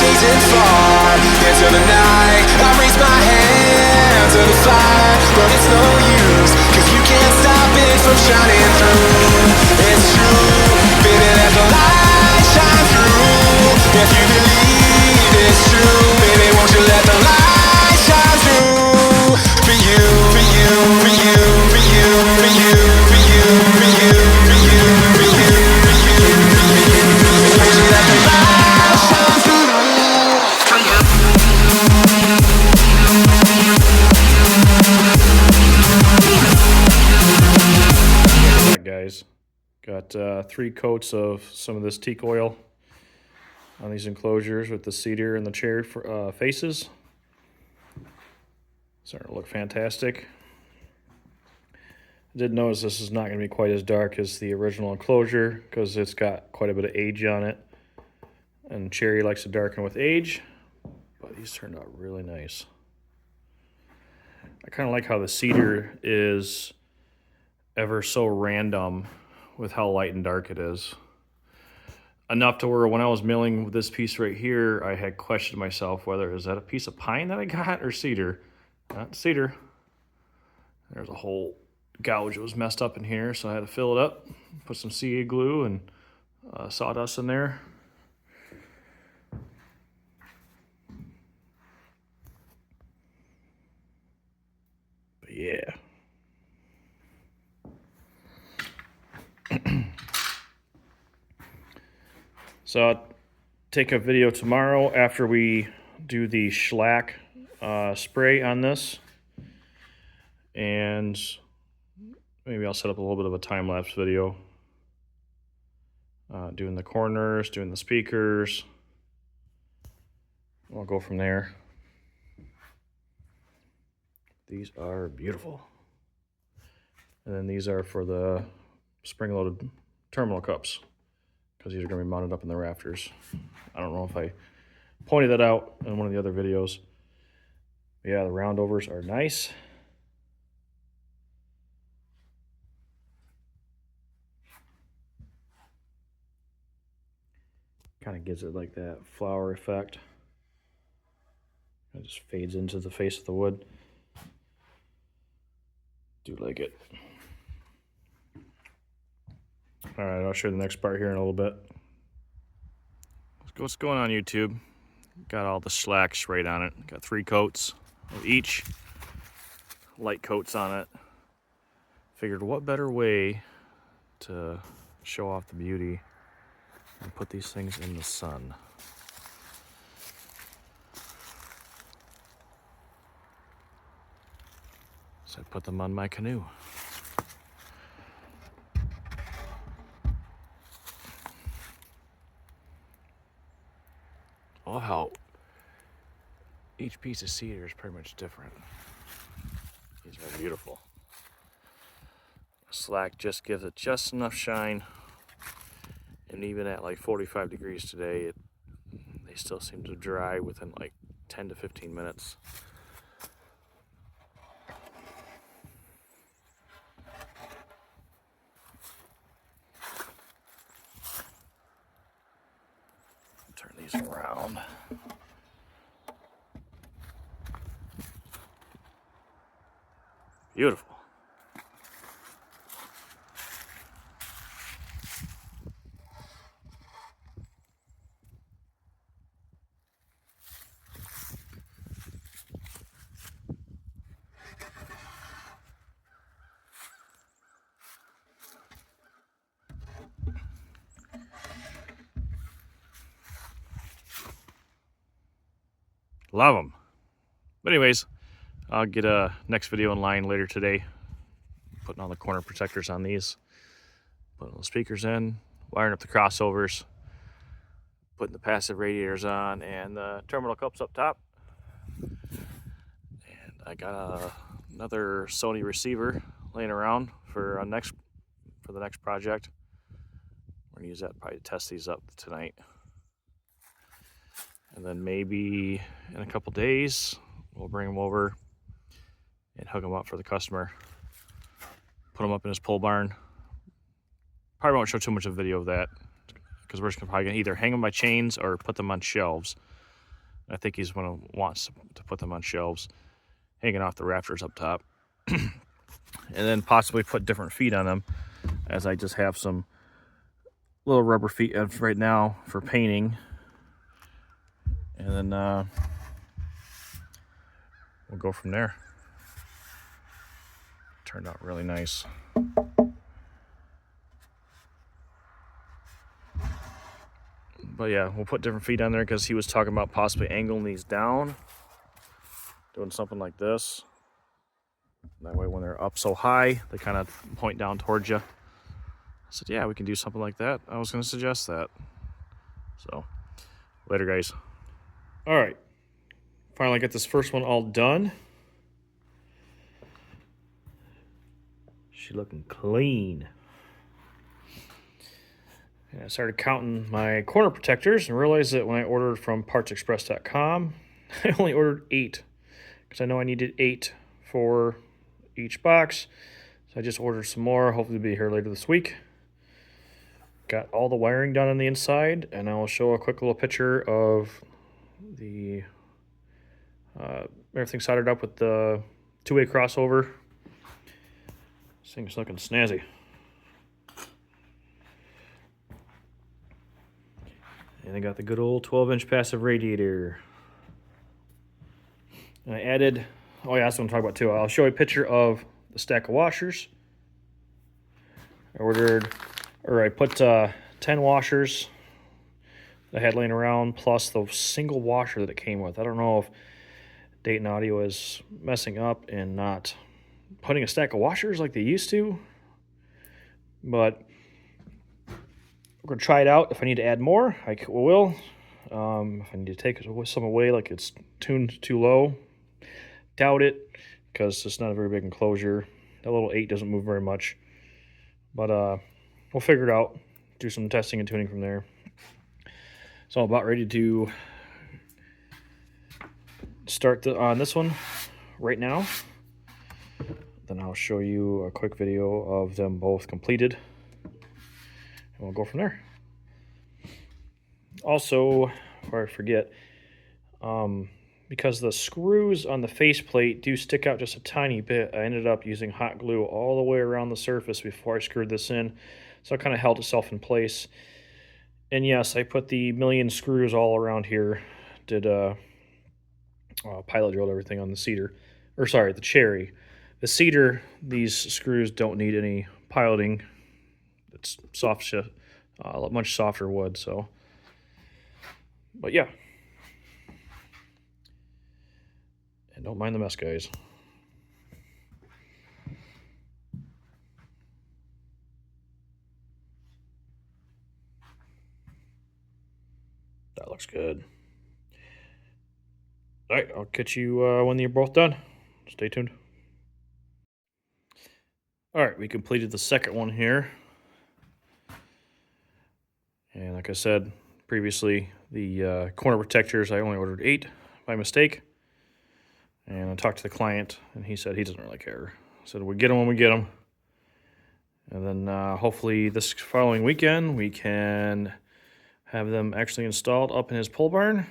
gazing far into the night. I raise my hand to the fire, but it's no use, cause you can't stop it from shining through. It's true, baby, let the light shine through. If you believe it's true, baby, won't you let the light shine through? For you, for you, for you, for you, for you, for you, for you, for you, for you, for you, for you. Won't you let the light shine through? For you. Alright guys, got 3 coats of some of this teak oil on these enclosures with the cedar and the cherry faces. Starting to look fantastic. I did notice this is not going to be quite as dark as the original enclosure because it's got quite a bit of age on it, and cherry likes to darken with age, but these turned out really nice. I kind of like how the cedar is ever so random with how light and dark it is. Enough to where when I was milling with this piece right here, I had questioned myself whether is that a piece of pine that I got or cedar. Not cedar. There's a whole gouge that was messed up in here, so I had to fill it up, put some CA glue and sawdust in there. But yeah. So I'll take a video tomorrow after we do the shellac spray on this, and maybe I'll set up a little bit of a time-lapse video doing the corners, doing the speakers. I'll go from there. These are beautiful. And then these are for the spring-loaded terminal cups, because these are going to be mounted up in the rafters. I don't know if I pointed that out in one of the other videos. But yeah, the roundovers are nice. Kind of gives it like that flower effect. It just fades into the face of the wood. Do like it. All right, I'll show you the next part here in a little bit. What's going on, YouTube? Got all the shellac sprayed on it. Got 3 coats of each. Light coats on it. Figured what better way to show off the beauty and put these things in the sun. So I put them on my canoe. I love how each piece of cedar is pretty much different. These are beautiful. Shellac just gives it just enough shine, and even at like 45 degrees today, they still seem to dry within like 10 to 15 minutes. Turn these around. Beautiful. Love them. But anyways, I'll get a next video in line later today. Putting all the corner protectors on these. Putting the speakers in. Wiring up the crossovers. Putting the passive radiators on. And the terminal cups up top. And I got another Sony receiver laying around for the next project. We're going to use that probably to test these up tonight. And then maybe in a couple days, we'll bring them over and hook them up for the customer. Put them up in his pole barn. Probably won't show too much of a video of that, because we're just probably gonna either hang them by chains or put them on shelves I think he's wants to put them on shelves, hanging off the rafters up top. And then possibly put different feet on them, as I just have some little rubber feet right now for painting. And then we'll go from there. Turned out really nice. But yeah, we'll put different feet on there because he was talking about possibly angling these down, doing something like this. That way when they're up so high, they kind of point down towards you. I said, yeah, we can do something like that. I was going to suggest that. So, later, guys. All right. Finally got this first one all done. She's looking clean. And I started counting my corner protectors and realized that when I ordered from partsexpress.com, I only ordered 8 because I know I needed 8 for each box. So I just ordered some more. Hopefully, they'll be here later this week. Got all the wiring done on the inside, and I'll show a quick little picture of the everything soldered up with the two-way crossover. This thing's looking snazzy. And I got the good old 12-inch passive radiator. And I added, oh yeah, that's what I'm talking about too. I'll show you a picture of the stack of washers. I put 10 washers that I had laying around, plus the single washer that it came with. I don't know if Dayton Audio is messing up and not putting a stack of washers like they used to, but we're going to try it out. If I need to add more, I will. If I need to take some away, like it's tuned too low, doubt it, because it's not a very big enclosure. That little 8 doesn't move very much, but we'll figure it out, do some testing and tuning from there. So I'm about ready to start on this one right now. Then I'll show you a quick video of them both completed, and we'll go from there. Also, before I forget, because the screws on the faceplate do stick out just a tiny bit, I ended up using hot glue all the way around the surface before I screwed this in, so it kind of held itself in place. And yes, I put the million screws all around here. Did pilot drilled everything on the Cedar, or sorry, the Cherry. The Cedar, these screws don't need any piloting. It's soft, much softer wood. So, but yeah, and don't mind the mess, guys. That looks good. All right, I'll catch you when you're both done. Stay tuned. All right, we completed the second one here. And like I said previously, the corner protectors, I only ordered 8 by mistake. And I talked to the client, and he said he doesn't really care. I said, we get them when we get them. And then hopefully this following weekend, we can have them actually installed up in his pole barn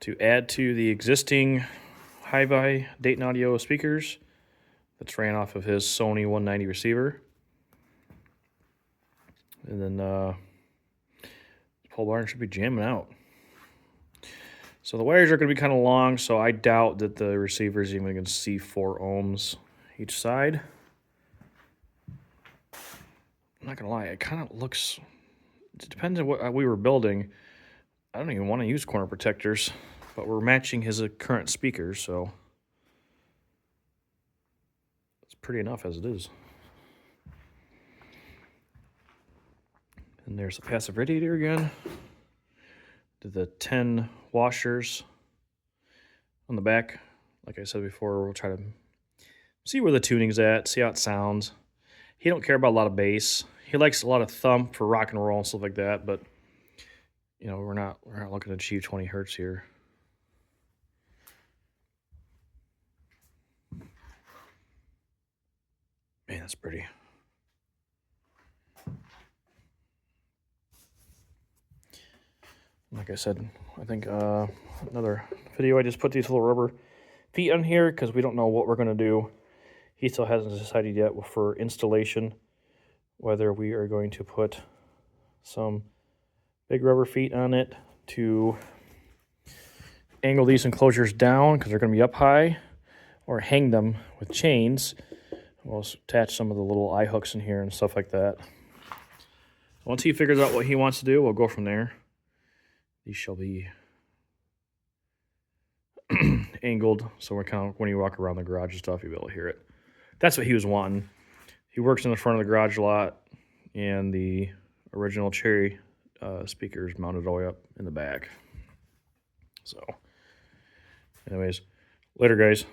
to add to the existing HiVi Dayton Audio speakers that's ran off of his Sony 190 receiver. And then the pole barn should be jamming out. So the wires are going to be kind of long, so I doubt that the receiver is even going to see 4 ohms each side. I'm not going to lie, it kind of looks... It depends on what we were building. I don't even want to use corner protectors, but we're matching his current speakers, so it's pretty enough as it is. And there's the passive radiator again. Did the 10 washers on the back. Like I said before, we'll try to see where the tuning's at, see how it sounds. He don't care about a lot of bass. He likes a lot of thump for rock and roll and stuff like that, but you know, we're not looking to achieve 20 hertz here. Man, that's pretty. Like like I said, I think another video, I just put these little rubber feet on here because we don't know what we're going to do. He still hasn't decided yet for installation whether we are going to put some big rubber feet on it to angle these enclosures down because they're going to be up high, or hang them with chains. We'll attach some of the little eye hooks in here and stuff like that. Once he figures out what he wants to do, we'll go from there. These shall be angled, so we're kind of, when you walk around the garage and stuff, you'll be able to hear it. That's what he was wanting. He works in the front of the garage a lot, and the original Cherry speakers mounted all the way up in the back. So, anyways, later, guys.